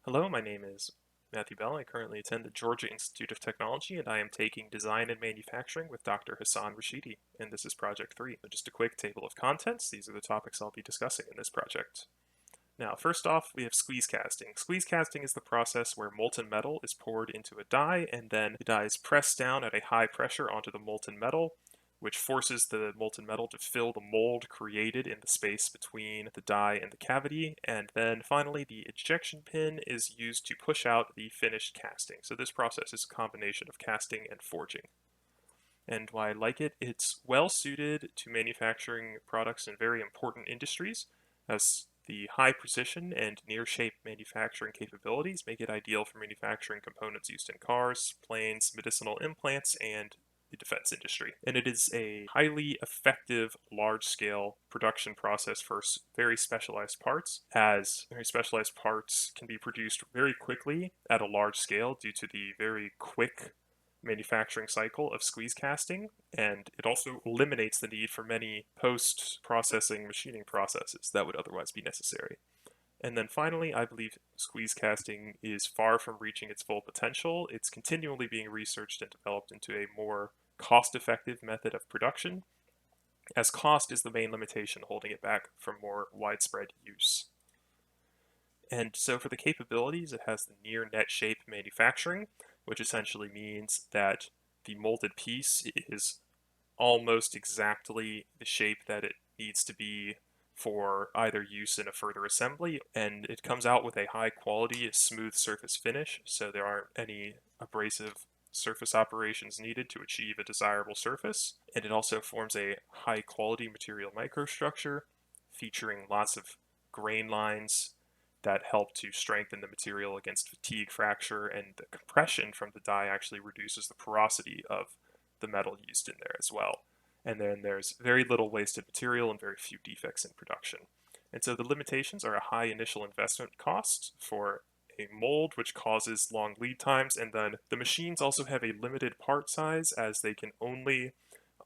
Hello, my name is Matthew Bell. I currently attend the Georgia Institute of Technology, and I am taking Design and Manufacturing with Dr. Hassan Rashidi, and this is Project 3. So just a quick table of contents. These are the topics I'll be discussing in this project. Now, first off, we have squeeze casting. Squeeze casting is the process where molten metal is poured into a die, and then the die is pressed down at a high pressure onto the molten metal, which forces the molten metal to fill the mold created in the space between the die and the cavity. And then finally, the ejection pin is used to push out the finished casting. So this process is a combination of casting and forging. And why I like it, it's well suited to manufacturing products in very important industries, as the high precision and near shape manufacturing capabilities make it ideal for manufacturing components used in cars, planes, medicinal implants, and the defense industry. And it is a highly effective, large scale production process for very specialized parts, as very specialized parts can be produced very quickly at a large scale due to the very quick manufacturing cycle of squeeze casting, and it also eliminates the need for many post-processing machining processes that would otherwise be necessary. And then finally, I believe squeeze casting is far from reaching its full potential. It's continually being researched and developed into a more cost-effective method of production, as cost is the main limitation holding it back from more widespread use. And so for the capabilities, it has the near net shape manufacturing, which essentially means that the molded piece is almost exactly the shape that it needs to be for either use in a further assembly, and it comes out with a high quality, smooth surface finish, so there aren't any abrasive surface operations needed to achieve a desirable surface. And it also forms a high quality material microstructure featuring lots of grain lines that help to strengthen the material against fatigue fracture, and the compression from the die actually reduces the porosity of the metal used in there as well. And then there's very little wasted material and very few defects in production. And so the limitations are a high initial investment cost for a mold, which causes long lead times, and then the machines also have a limited part size, as they can only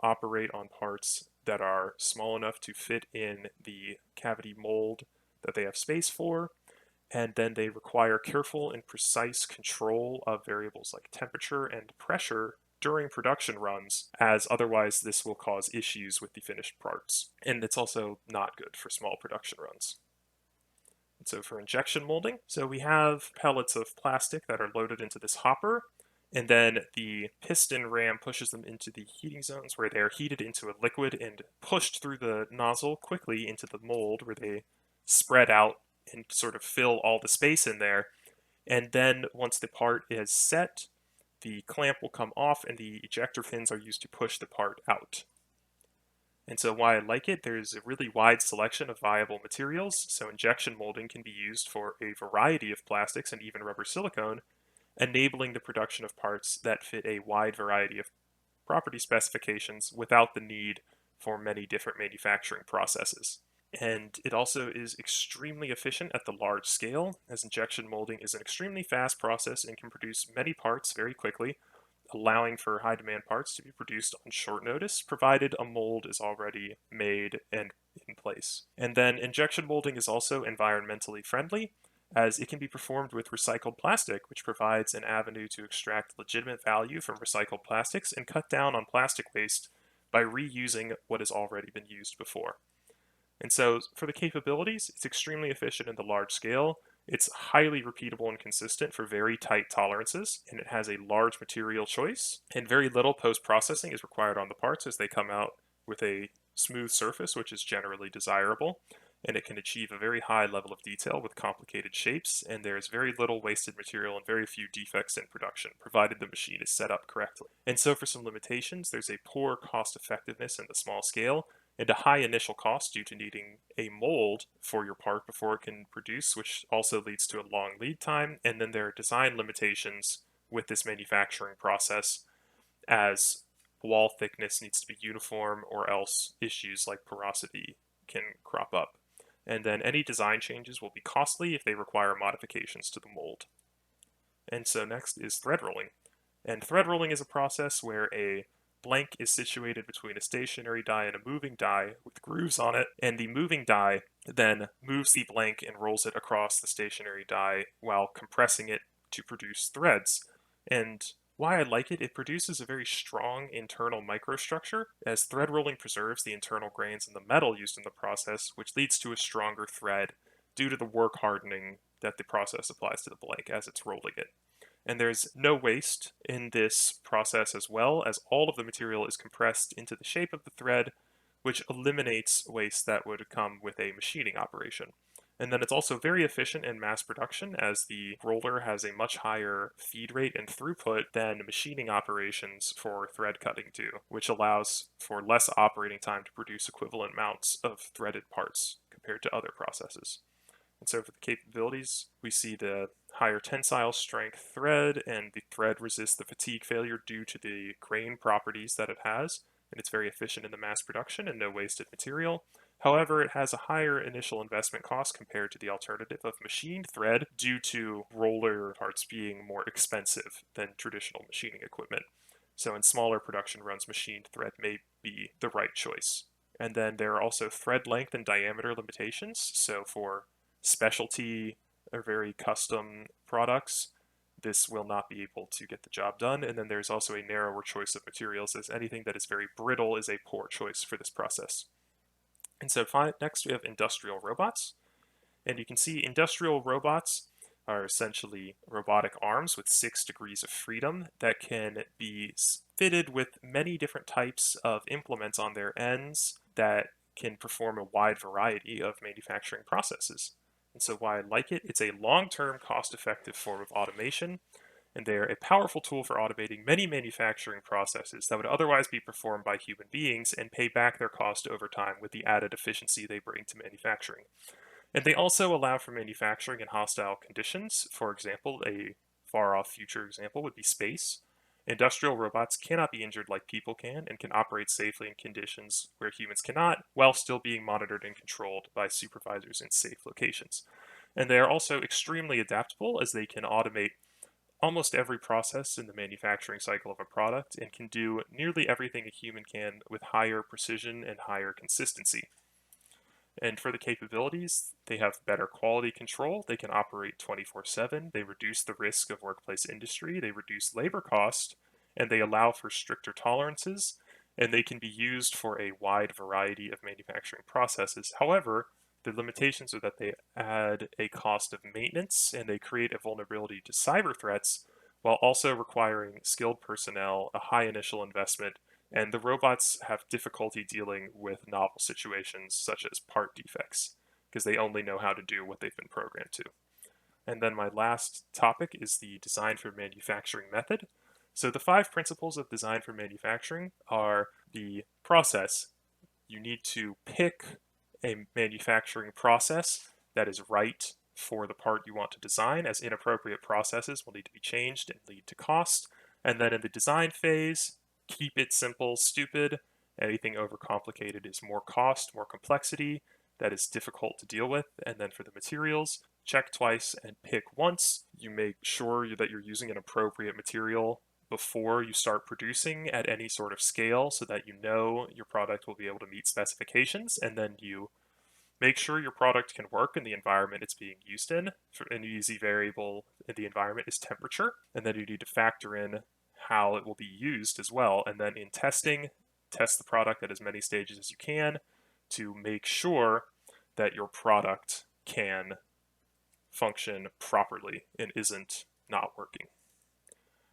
operate on parts that are small enough to fit in the cavity mold that they have space for, and then they require careful and precise control of variables like temperature and pressure during production runs, as otherwise this will cause issues with the finished parts. And it's also not good for small production runs. And so for injection molding, so we have pellets of plastic that are loaded into this hopper, and then the piston ram pushes them into the heating zones where they are heated into a liquid and pushed through the nozzle quickly into the mold, where they spread out and sort of fill all the space in there. And then once the part is set, the clamp will come off and the ejector pins are used to push the part out. And so why I like it, there's a really wide selection of viable materials, so injection molding can be used for a variety of plastics and even rubber silicone, enabling the production of parts that fit a wide variety of property specifications without the need for many different manufacturing processes. And it also is extremely efficient at the large scale, as injection molding is an extremely fast process and can produce many parts very quickly, allowing for high demand parts to be produced on short notice, provided a mold is already made and in place. And then injection molding is also environmentally friendly, as it can be performed with recycled plastic, which provides an avenue to extract legitimate value from recycled plastics and cut down on plastic waste by reusing what has already been used before. And so for the capabilities, it's extremely efficient in the large scale. It's highly repeatable and consistent for very tight tolerances, and it has a large material choice, and very little post-processing is required on the parts as they come out with a smooth surface, which is generally desirable, and it can achieve a very high level of detail with complicated shapes, and there's very little wasted material and very few defects in production, provided the machine is set up correctly. And so for some limitations, there's a poor cost effectiveness in the small scale, and a high initial cost due to needing a mold for your part before it can produce, which also leads to a long lead time. And then there are design limitations with this manufacturing process, as wall thickness needs to be uniform, or else issues like porosity can crop up. And then any design changes will be costly if they require modifications to the mold. And so next is thread rolling. And thread rolling is a process where a blank is situated between a stationary die and a moving die with grooves on it, and the moving die then moves the blank and rolls it across the stationary die while compressing it to produce threads. And why I like it, it produces a very strong internal microstructure, as thread rolling preserves the internal grains in the metal used in the process, which leads to a stronger thread due to the work hardening that the process applies to the blank as it's rolling it. And there's no waste in this process, as well as all of the material is compressed into the shape of the thread, which eliminates waste that would come with a machining operation. And then it's also very efficient in mass production, as the roller has a much higher feed rate and throughput than machining operations for thread cutting do, which allows for less operating time to produce equivalent amounts of threaded parts compared to other processes. And so for the capabilities, we see the higher tensile strength thread, and the thread resists the fatigue failure due to the grain properties that it has, and it's very efficient in the mass production and no wasted material. However, it has a higher initial investment cost compared to the alternative of machined thread due to roller parts being more expensive than traditional machining equipment. So in smaller production runs, machined thread may be the right choice. And then there are also thread length and diameter limitations. So for specialty or very custom products, this will not be able to get the job done. And then there's also a narrower choice of materials, as anything that is very brittle is a poor choice for this process. And so next we have industrial robots. And you can see industrial robots are essentially robotic arms with 6 degrees of freedom that can be fitted with many different types of implements on their ends that can perform a wide variety of manufacturing processes. And so why I like it, it's a long-term cost-effective form of automation, and they are a powerful tool for automating many manufacturing processes that would otherwise be performed by human beings and pay back their cost over time with the added efficiency they bring to manufacturing. And they also allow for manufacturing in hostile conditions. For example, a far off future example would be space. Industrial robots cannot be injured like people can, and can operate safely in conditions where humans cannot, while still being monitored and controlled by supervisors in safe locations. And they are also extremely adaptable, as they can automate almost every process in the manufacturing cycle of a product and can do nearly everything a human can with higher precision and higher consistency. And for the capabilities, they have better quality control. They can operate 24/7. They reduce the risk of workplace industry. They reduce labor cost, and they allow for stricter tolerances. And they can be used for a wide variety of manufacturing processes. However, the limitations are that they add a cost of maintenance, and they create a vulnerability to cyber threats, while also requiring skilled personnel, a high initial investment, and the robots have difficulty dealing with novel situations such as part defects, because they only know how to do what they've been programmed to. And then my last topic is the design for manufacturing method. So the 5 principles of design for manufacturing are the process. You need to pick a manufacturing process that is right for the part you want to design, as inappropriate processes will need to be changed and lead to cost. And then in the design phase, keep it simple, stupid. Anything overcomplicated is more cost, more complexity that is difficult to deal with. And then for the materials, check twice and pick once. You make sure that you're using an appropriate material before you start producing at any sort of scale, so that you know your product will be able to meet specifications, and then you make sure your product can work in the environment it's being used in. An easy variable in the environment is temperature, and then you need to factor in how it will be used as well. And then in testing, test the product at as many stages as you can to make sure that your product can function properly and isn't not working.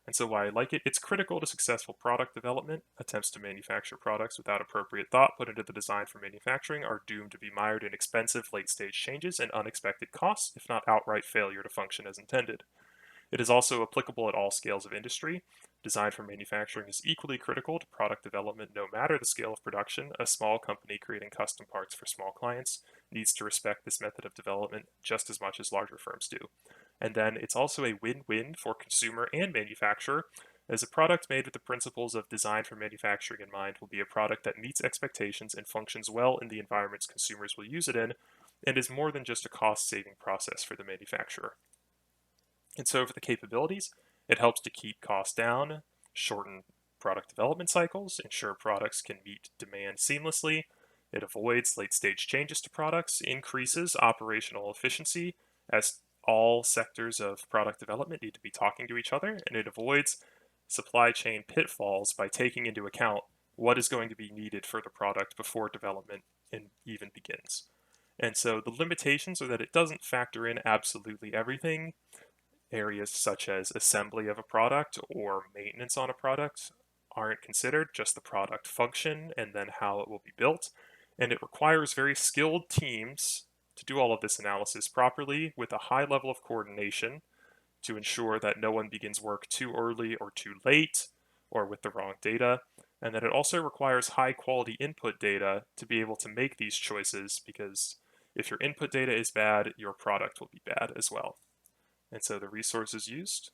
And so why I like it, it's critical to successful product development. Attempts to manufacture products without appropriate thought put into the design for manufacturing are doomed to be mired in expensive late-stage changes and unexpected costs, if not outright failure to function as intended. It is also applicable at all scales of industry. Design for manufacturing is equally critical to product development, no matter the scale of production. A small company creating custom parts for small clients needs to respect this method of development just as much as larger firms do. And then it's also a win-win for consumer and manufacturer, as a product made with the principles of design for manufacturing in mind will be a product that meets expectations and functions well in the environments consumers will use it in, and is more than just a cost-saving process for the manufacturer. And so for the capabilities, it helps to keep costs down, shorten product development cycles, ensure products can meet demand seamlessly. It avoids late stage changes to products, increases operational efficiency as all sectors of product development need to be talking to each other, and it avoids supply chain pitfalls by taking into account what is going to be needed for the product before development even begins. And so the limitations are that it doesn't factor in absolutely everything. Areas such as assembly of a product or maintenance on a product aren't considered, just the product function and then how it will be built. And it requires very skilled teams to do all of this analysis properly with a high level of coordination to ensure that no one begins work too early or too late or with the wrong data. And that it also requires high quality input data to be able to make these choices, because if your input data is bad, your product will be bad as well. And so the resources used